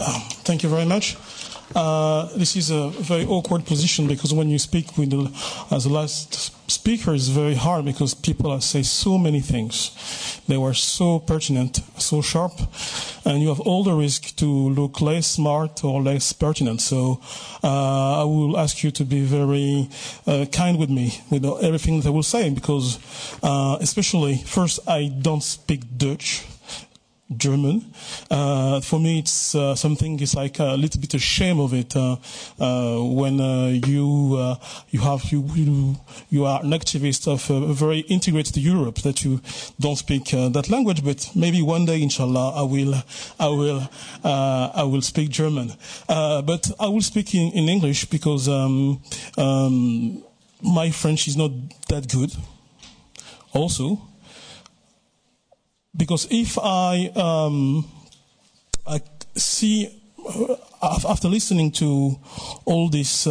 Thank you very much. This is a very awkward position because when you speak with as the last speaker, it's very hard because people say so many things. They were so pertinent, so sharp, and you have all the risk to look less smart or less pertinent. So I will ask you to be very kind with me with everything that I will say because especially, first, I don't speak Dutch. German. For me, it's something. It's like a little bit of shame of it when you are an activist of a very integrated Europe that you don't speak that language. But maybe one day, inshallah, I will speak German. But I will speak in English because my French is not that good. Also. Because if I see, after listening to all this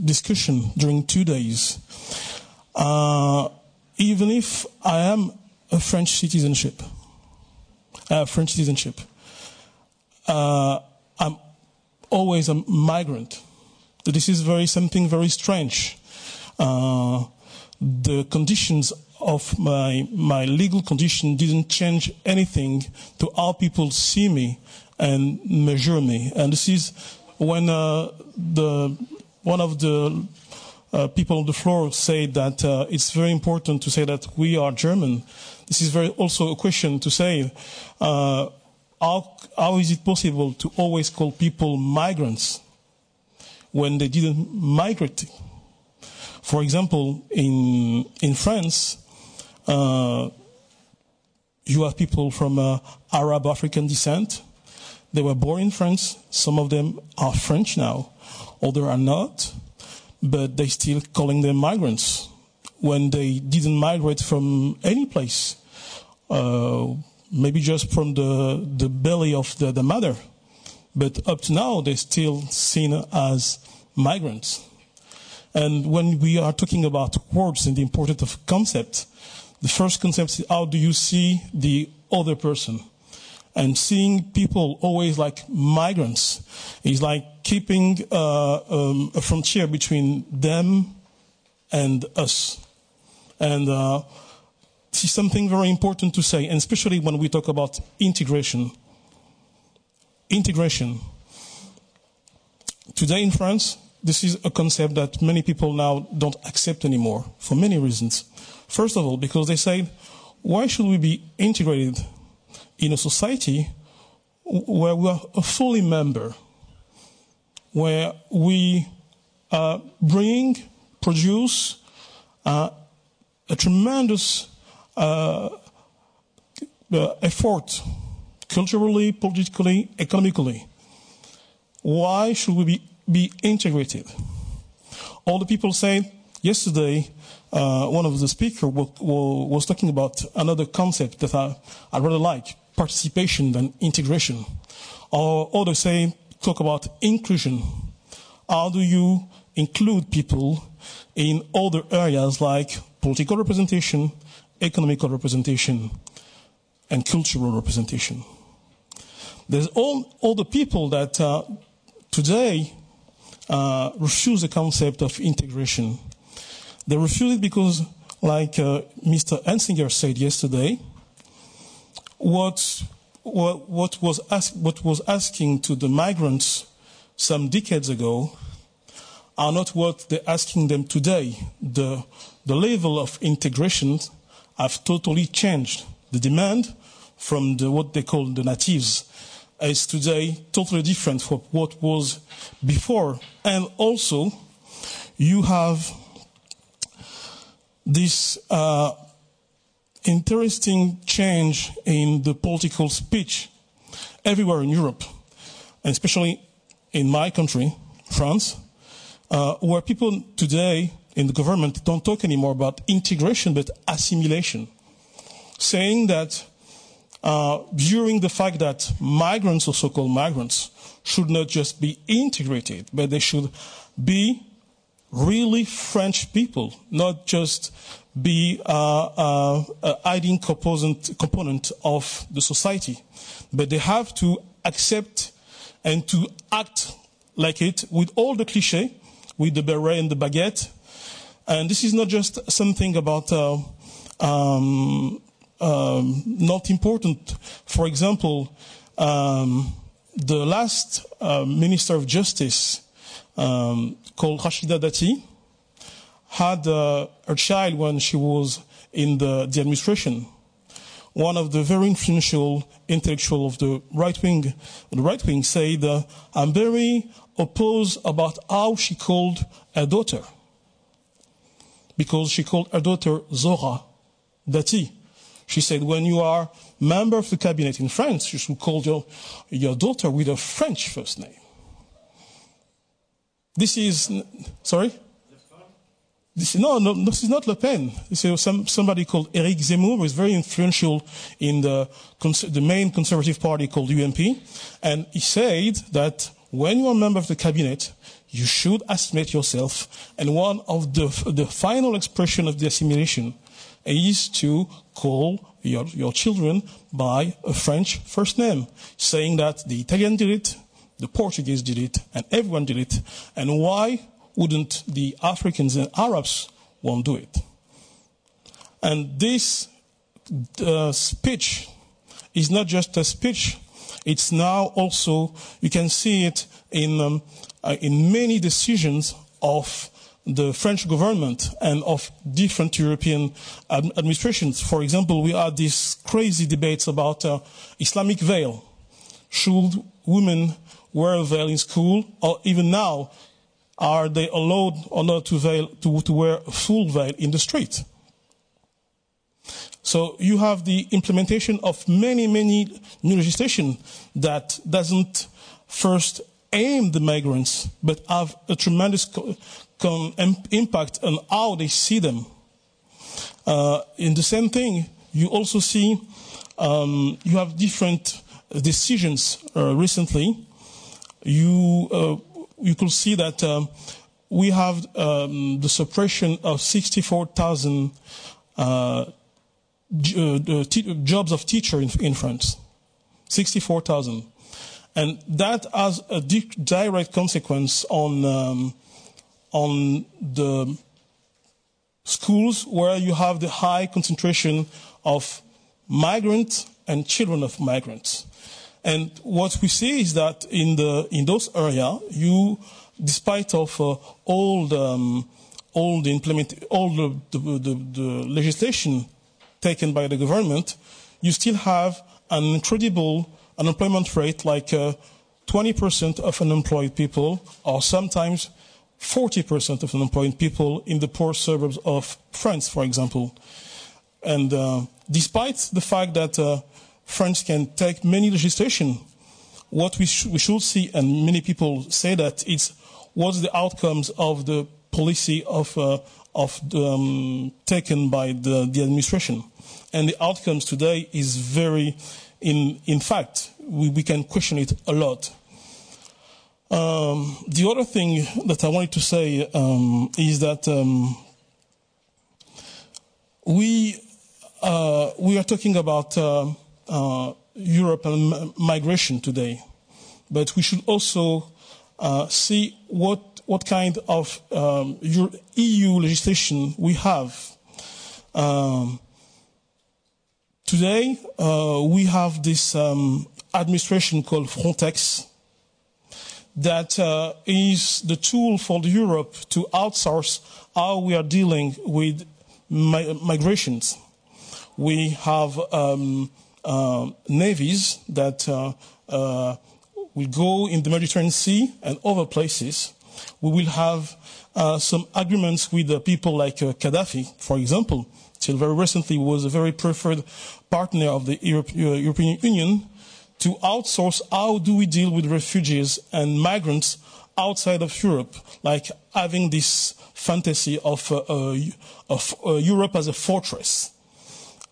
discussion during 2 days, even if I am a French citizenship, I'm always a migrant. This is something very strange. The conditions of my legal condition didn't change anything to how people see me and measure me. And this is when one of the people on the floor said that it's very important to say that we are German. This is also a question to say, how is it possible to always call people migrants when they didn't migrate? For example, in France, you have people from Arab African descent. They were born in France. Some of them are French now, others are not, but they still calling them migrants when they didn't migrate from any place, maybe just from the belly of the mother. But up to now, they're still seen as migrants. And when we are talking about words and the importance of concept, the first concept is how do you see the other person? And seeing people always like migrants is like keeping a frontier between them and us. And this is something very important to say, and especially when we talk about integration. Integration. Today in France, this is a concept that many people now don't accept anymore for many reasons. First of all, because they say, why should we be integrated in a society where we are a fully member, where we produce a tremendous effort, culturally, politically, economically. Why should we be integrated? All the people say, yesterday, one of the speakers was talking about another concept that I rather like, participation than integration. Or others talk about inclusion. How do you include people in other areas like political representation, economical representation, and cultural representation? There's all the people that today refuse the concept of integration. They refuse it because, like Mr. Hensinger said yesterday, what was asking to the migrants some decades ago are not what they're asking them today. The level of integration have totally changed. The demand from what they call the natives is today totally different from what was before. And also, you have this interesting change in the political speech everywhere in Europe, and especially in my country, France, where people today in the government don't talk anymore about integration but assimilation, saying that during the fact that migrants or so-called migrants should not just be integrated, but they should be really French people, not just be hiding component of the society, but they have to accept and to act like it with all the cliché, with the beret and the baguette. And this is not just something about not important. For example, the last Minister of Justice, called Rashida Dati, had her child when she was in the administration. One of the very influential intellectuals of the right wing said, I'm very opposed about how she called her daughter, because she called her daughter Zora Dati. She said, when you are member of the cabinet in France, you should call your daughter with a French first name. This is, sorry? This is not Le Pen. This is somebody called Éric Zemmour, who is very influential in the main conservative party called UMP. And he said that when you are a member of the cabinet, you should assimilate yourself. And one of the final expression of the assimilation is to call your children by a French first name, saying that the Italian did it, the Portuguese did it, and everyone did it. And why wouldn't the Africans and Arabs won't do it? And this speech is not just a speech. It's now also, you can see it in many decisions of the French government and of different European administrations. For example, we had these crazy debates about Islamic veil. Should women wear a veil in school, or even now, are they allowed or not to wear a full veil in the street? So you have the implementation of many new legislation that doesn't first aim the migrants, but have a tremendous impact on how they see them. In the same thing, you also see you have different decisions recently. You could see that we have the suppression of 64,000 jobs of teacher in France. 64,000. And that has a direct consequence on the schools where you have the high concentration of migrants and children of migrants. And what we see is that in those areas, despite of all the legislation taken by the government, you still have an incredible unemployment rate, like 20% of unemployed people, or sometimes 40% of unemployed people in the poor suburbs of France, for example. And despite the fact that France can take many legislation, what we should see, and many people say that, it's what's the outcomes of the policy taken by the administration. And the outcomes today is very, in fact, we can question it a lot. The other thing that I wanted to say is that we are talking about Europe and migration today, but we should also see what kind of EU legislation we have. Today, we have this administration called Frontex that is the tool for Europe to outsource how we are dealing with migrations. We have navies that will go in the Mediterranean Sea and other places. We will have some agreements with people like Gaddafi, for example. Till very recently was a very preferred partner of the European Union to outsource how do we deal with refugees and migrants outside of Europe, like having this fantasy of Europe as a fortress.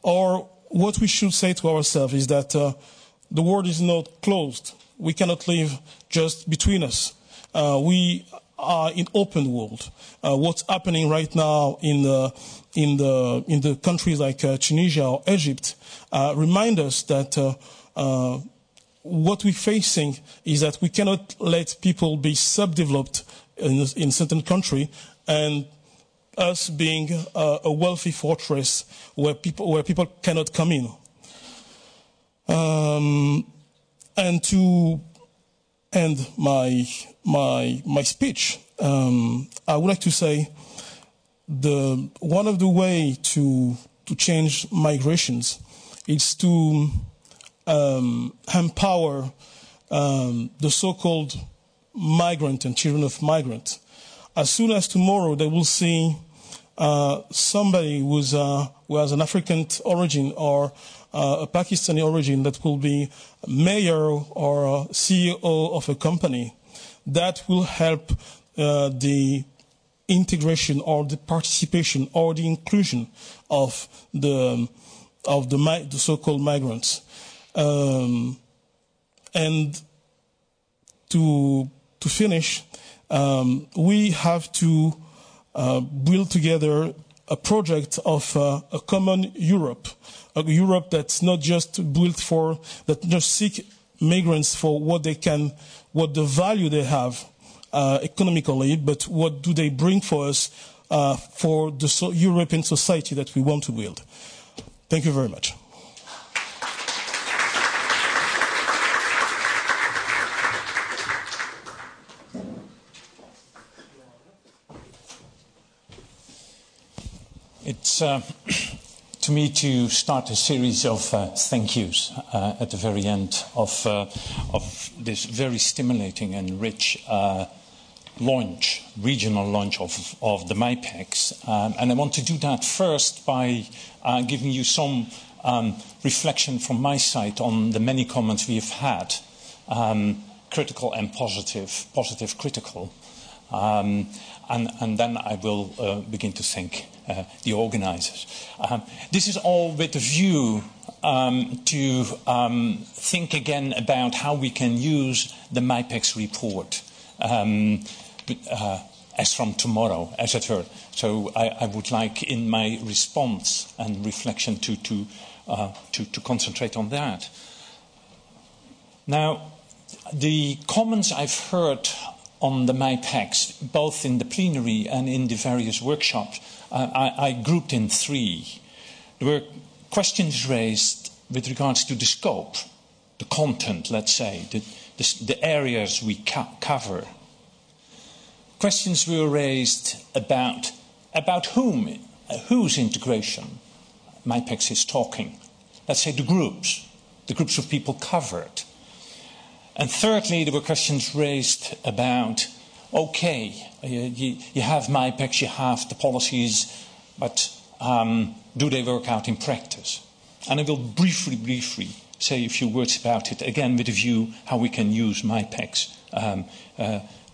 Or what we should say to ourselves is that the world is not closed. We cannot live just between us. We are in open world. What's happening right now in the countries like Tunisia or Egypt remind us that what we're facing is that we cannot let people be subdeveloped in certain country and us being a wealthy fortress where people cannot come in. And to end my speech, I would like to say one of the way to change migrations is to empower the so-called migrant and children of migrants. As soon as tomorrow they will see somebody who has an African origin or a Pakistani origin that will be mayor or CEO of a company, that will help the integration or the participation or the inclusion of the so-called migrants. And to finish, we have to build together a project of a common Europe, a Europe that's not just that just seek migrants for what the value they have economically, but what do they bring for us for the European society that we want to build. Thank you very much. It's to me to start a series of thank yous at the very end of this very stimulating and rich regional launch of the MIPEX. And I want to do that first by giving you some reflection from my side on the many comments we have had, critical and positive critical. And then I will begin to thank the organizers. This is all with a view to think again about how we can use the MIPEX report as from tomorrow, as it were. So I would like, in my response and reflection, to concentrate on that. Now, the comments I've heard on the MIPEX, both in the plenary and in the various workshops, I grouped in three. There were questions raised with regards to the scope, the content, let's say, the areas we cover. Questions were raised about whose integration MIPEX is talking. Let's say the groups of people covered. And thirdly, there were questions raised about, okay, you have MIPEX, you have the policies, but do they work out in practice? And I will briefly say a few words about it, again with a view how we can use MIPEX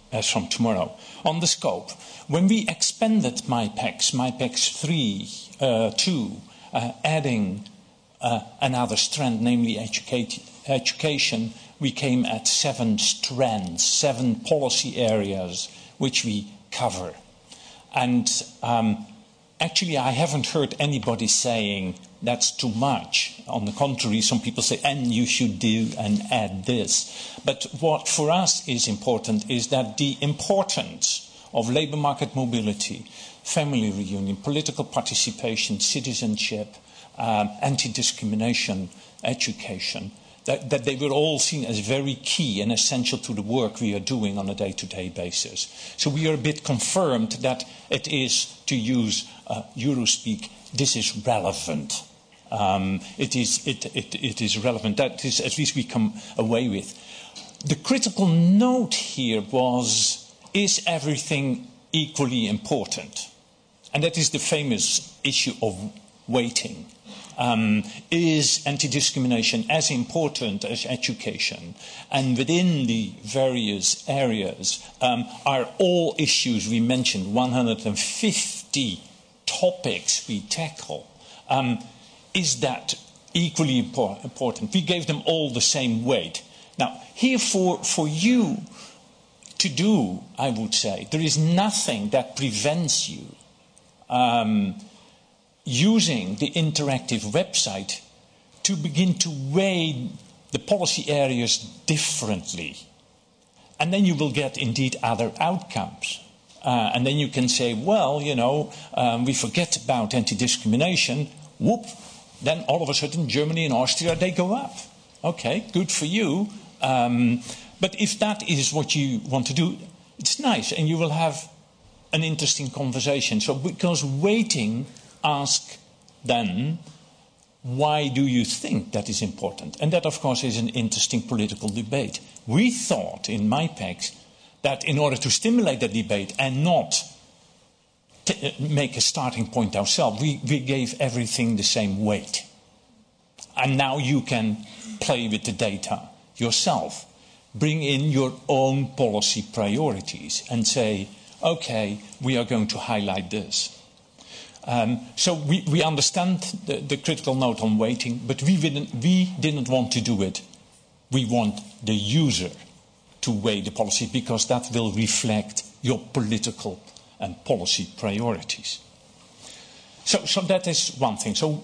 as from tomorrow. On the scope, when we expanded MIPEX 2, adding another strand, namely education, we came at 7 strands, 7 policy areas which we cover. And actually, I haven't heard anybody saying that's too much. On the contrary, some people say, and you should do and add this. But what for us is important is that the importance of labour market mobility, family reunion, political participation, citizenship, anti-discrimination, education, that they were all seen as very key and essential to the work we are doing on a day-to-day basis. So we are a bit confirmed that it is, to use Eurospeak, this is relevant. It is relevant. That is, at least we come away with. The critical note here was, is everything equally important? And that is the famous issue of weighting. Is anti-discrimination as important as education? And within the various areas, are all issues we mentioned, 150 topics we tackle, is that equally important? We gave them all the same weight. Now, here for you to do, I would say, there is nothing that prevents you using the interactive website to begin to weigh the policy areas differently. And then you will get indeed other outcomes. And then you can say, well, you know, we forget about anti-discrimination. Whoop, then all of a sudden Germany and Austria, they go up. Okay, good for you. But if that is what you want to do, it's nice, and you will have an interesting conversation. So because waiting, ask then, why do you think that is important? And that, of course, is an interesting political debate. We thought in MyPEX that in order to stimulate the debate and not make a starting point ourselves, we gave everything the same weight. And now you can play with the data yourself. Bring in your own policy priorities and say, okay, we are going to highlight this. So we understand the critical note on weighting, but we didn't want to do it. We want the user to weigh the policy because that will reflect your political and policy priorities. So that is one thing. So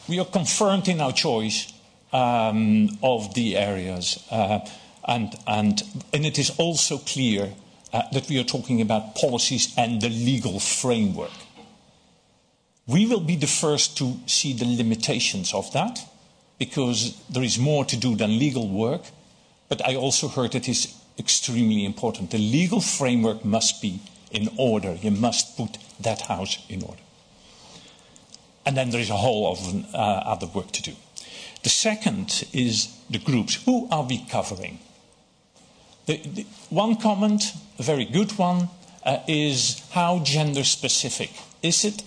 we are confirmed in our choice of the areas, and it is also clear that we are talking about policies and the legal framework. We will be the first to see the limitations of that, because there is more to do than legal work, but I also heard it is extremely important. The legal framework must be in order. You must put that house in order. And then there is a whole of other work to do. The second is the groups. Who are we covering? The one comment, a very good one, is how gender specific is it?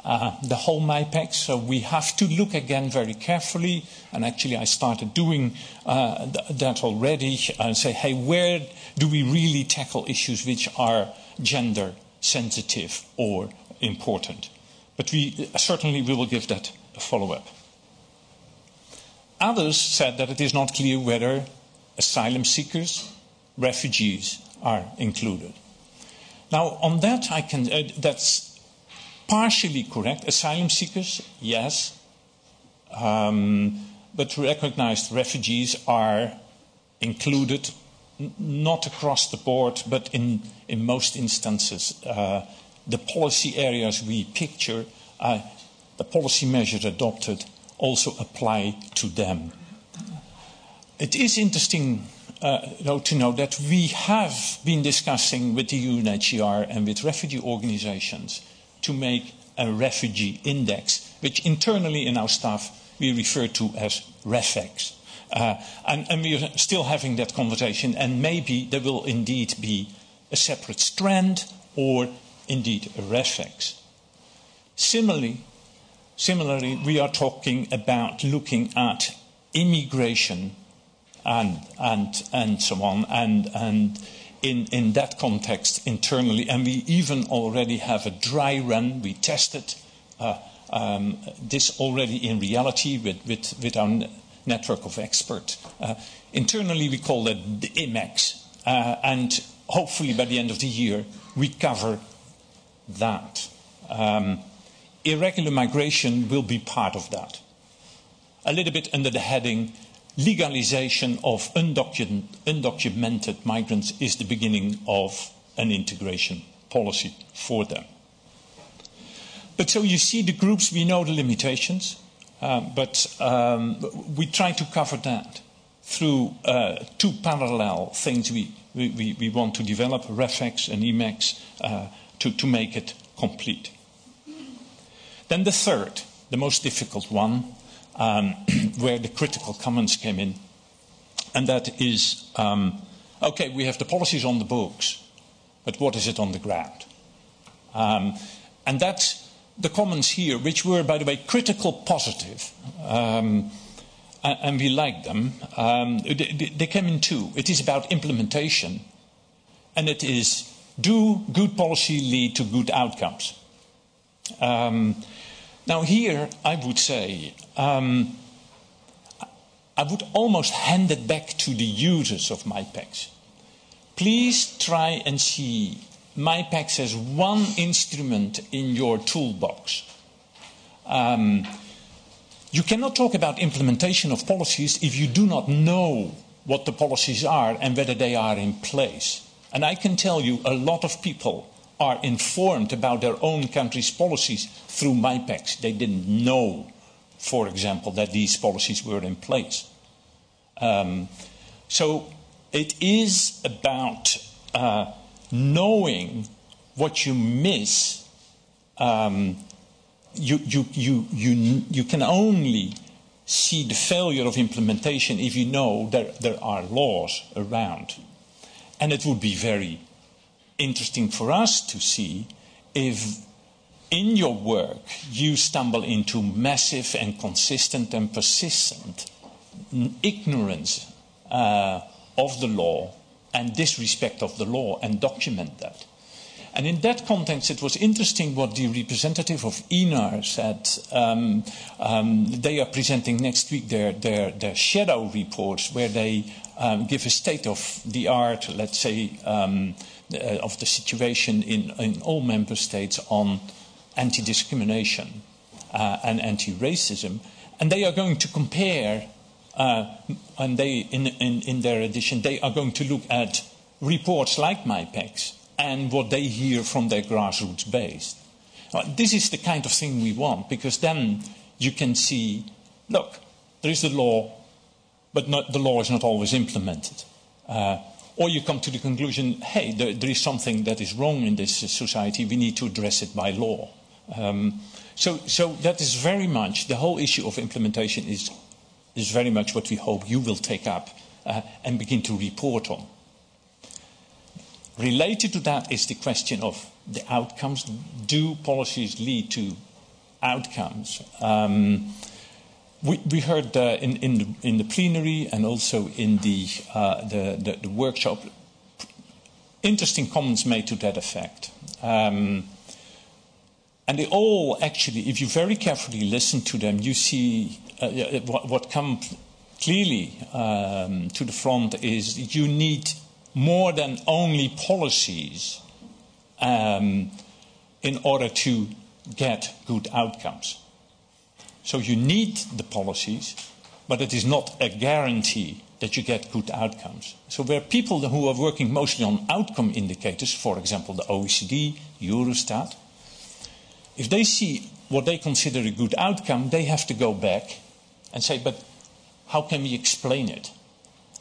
The whole MyPEX, so we have to look again very carefully, and actually I started doing that already, and say, hey, where do we really tackle issues which are gender sensitive or important? But we will give that a follow-up. Others said that it is not clear whether asylum seekers, refugees are included. Now, on that, that's partially correct. Asylum seekers, yes. But recognized refugees are included, not across the board, but in most instances. The policy areas we picture, the policy measures adopted, also apply to them. It is interesting to know that we have been discussing with the UNHCR and with refugee organizations to make a refugee index, which internally in our staff we refer to as REFEX. And we are still having that conversation, and maybe there will indeed be a separate strand or indeed a REFEX. Similarly, we are talking about looking at immigration and so on, and in that context internally, and we even already have a dry run. We tested this already in reality with our network of experts. Internally, we call that the IMEX, and hopefully by the end of the year, we cover that. Irregular migration will be part of that. A little bit under the heading, legalization of undocumented migrants is the beginning of an integration policy for them. But so you see the groups, we know the limitations, but we try to cover that through two parallel things we want to develop, REFEX and IMEX, to make it complete. Then the third, the most difficult one, where the critical comments came in, and that is, okay, we have the policies on the books, but what is it on the ground? And that's the comments here, which were, by the way, critical positive, and we like them. They came in two. It is about implementation, and it is, do good policy lead to good outcomes? Now here, I would say, I would almost hand it back to the users of MyPEX. Please try and see MyPEX as one instrument in your toolbox. You cannot talk about implementation of policies if you do not know what the policies are and whether they are in place. And I can tell you a lot of people are informed about their own country's policies through MyPACs. They didn't know, for example, that these policies were in place. So it is about knowing what you miss. You can only see the failure of implementation if you know there are laws around. And it would be very interesting for us to see if in your work you stumble into massive and consistent and persistent ignorance of the law and disrespect of the law, and document that. And in that context, it was interesting what the representative of ENAR said. They are presenting next week their shadow reports, where they give a state of the art, let's say, of the situation in all member states on anti-discrimination and anti-racism. And they are going to compare, and they, in their edition, they are going to look at reports like MyPACs and what they hear from their grassroots base. This is the kind of thing we want, because then you can see, look, there is the law, but the law is not always implemented. Or you come to the conclusion, hey, there is something that is wrong in this society, we need to address it by law. So that is very much, the whole issue of implementation is very much what we hope you will take up and begin to report on. Related to that is the question of the outcomes. Do policies lead to outcomes? We heard in the plenary and also in the workshop interesting comments made to that effect. And they all actually, if you very carefully listen to them, you see what comes clearly to the front is you need more than only policies in order to get good outcomes. So you need the policies, but it is not a guarantee that you get good outcomes. So where people who are working mostly on outcome indicators, for example, the OECD, Eurostat, if they see what they consider a good outcome, they have to go back and say, but how can we explain it?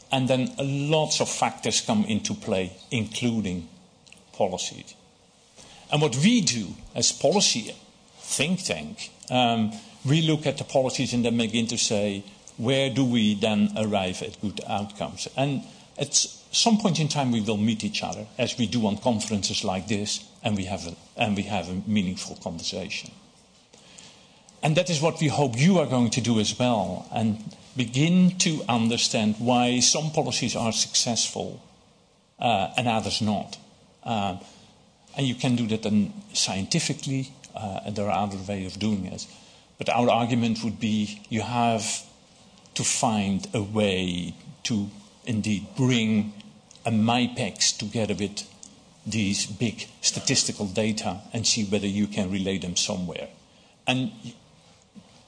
And then lots of factors come into play, including policies. And what we do as policy think tank, we look at the policies and then begin to say, where do we then arrive at good outcomes? And at some point in time we will meet each other, as we do on conferences like this, and we have a meaningful conversation. And that is what we hope you are going to do as well, and begin to understand why some policies are successful and others not. And you can do that scientifically, and there are other ways of doing it. But our argument would be you have to find a way to indeed bring a MyPACs together with these big statistical data and see whether you can relate them somewhere. And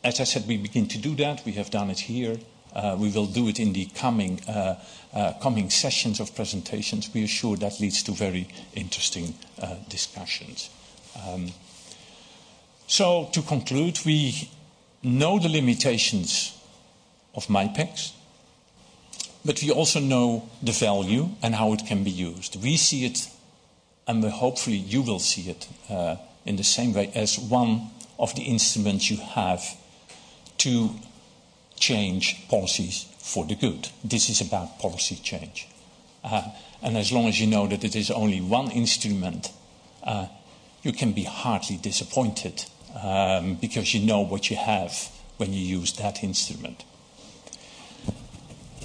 as I said, we begin to do that. We have done it here. We will do it in the coming sessions of presentations. We are sure that leads to very interesting discussions. So to conclude, we know the limitations of MyPACs, but we also know the value and how it can be used. We see it, and hopefully you will see it in the same way, as one of the instruments you have to change policies for the good. This is about policy change. And as long as you know that it is only one instrument, you can be hardly disappointed because you know what you have when you use that instrument.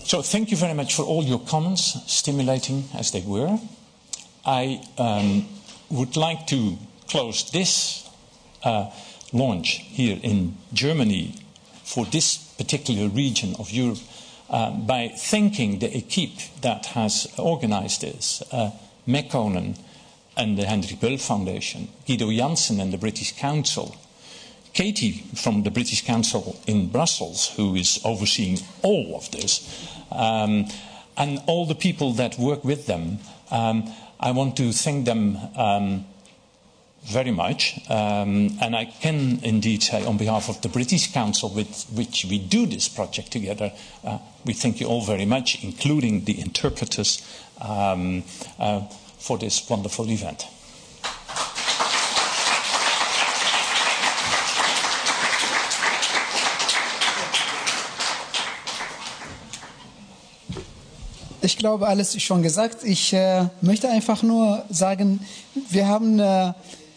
So thank you very much for all your comments, stimulating as they were. I would like to close this launch here in Germany for this particular region of Europe by thanking the equipe that has organized this, Mekkonen and the Heinrich-Böll Foundation, Guido Janssen and the British Council, Katie from the British Council in Brussels, who is overseeing all of this, and all the people that work with them. I want to thank them very much, and I can indeed say on behalf of the British Council with which we do this project together, we thank you all very much, including the interpreters, for this wonderful event. Ich glaube, alles ist schon gesagt. Ich möchte einfach nur sagen, wir haben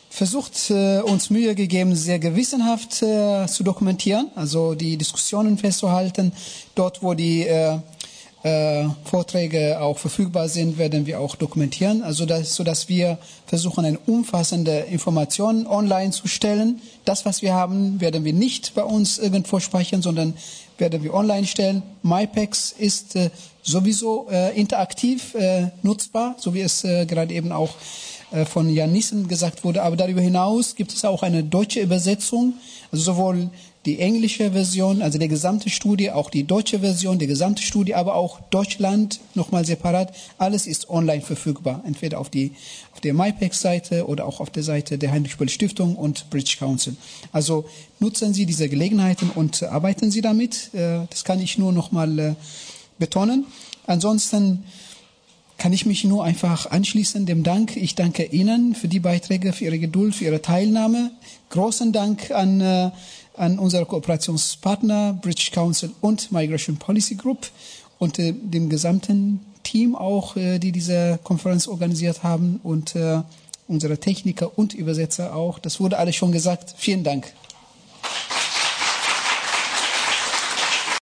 versucht, uns Mühe gegeben, sehr gewissenhaft zu dokumentieren, also die Diskussionen festzuhalten. Dort, wo die Vorträge auch verfügbar sind, werden wir auch dokumentieren, also sodass wir versuchen, eine umfassende Information online zu stellen. Das, was wir haben, werden wir nicht bei uns irgendwo speichern, sondern werden wir online stellen. MyPax ist sowieso interaktiv nutzbar, so wie es gerade eben auch von Jan Nissen gesagt wurde. Aber darüber hinaus gibt es auch eine deutsche Übersetzung, also sowohl die englische Version, also der gesamte Studie, auch die deutsche Version, die gesamte Studie, aber auch Deutschland nochmal separat. Alles ist online verfügbar, entweder auf der MyPax-Seite oder auch auf der Seite der Heinrich-Böll-Stiftung und British Council. Also nutzen Sie diese Gelegenheiten und arbeiten Sie damit. Das kann ich nur nochmal betonen. Ansonsten kann ich mich nur einfach anschließen dem Dank. Ich danke Ihnen für die Beiträge, für Ihre Geduld, für Ihre Teilnahme. Großen Dank an unsere Kooperationspartner British Council und Migration Policy Group und dem gesamten Team auch, die diese Konferenz organisiert haben und unsere Techniker und Übersetzer auch. Das wurde alles schon gesagt. Vielen Dank.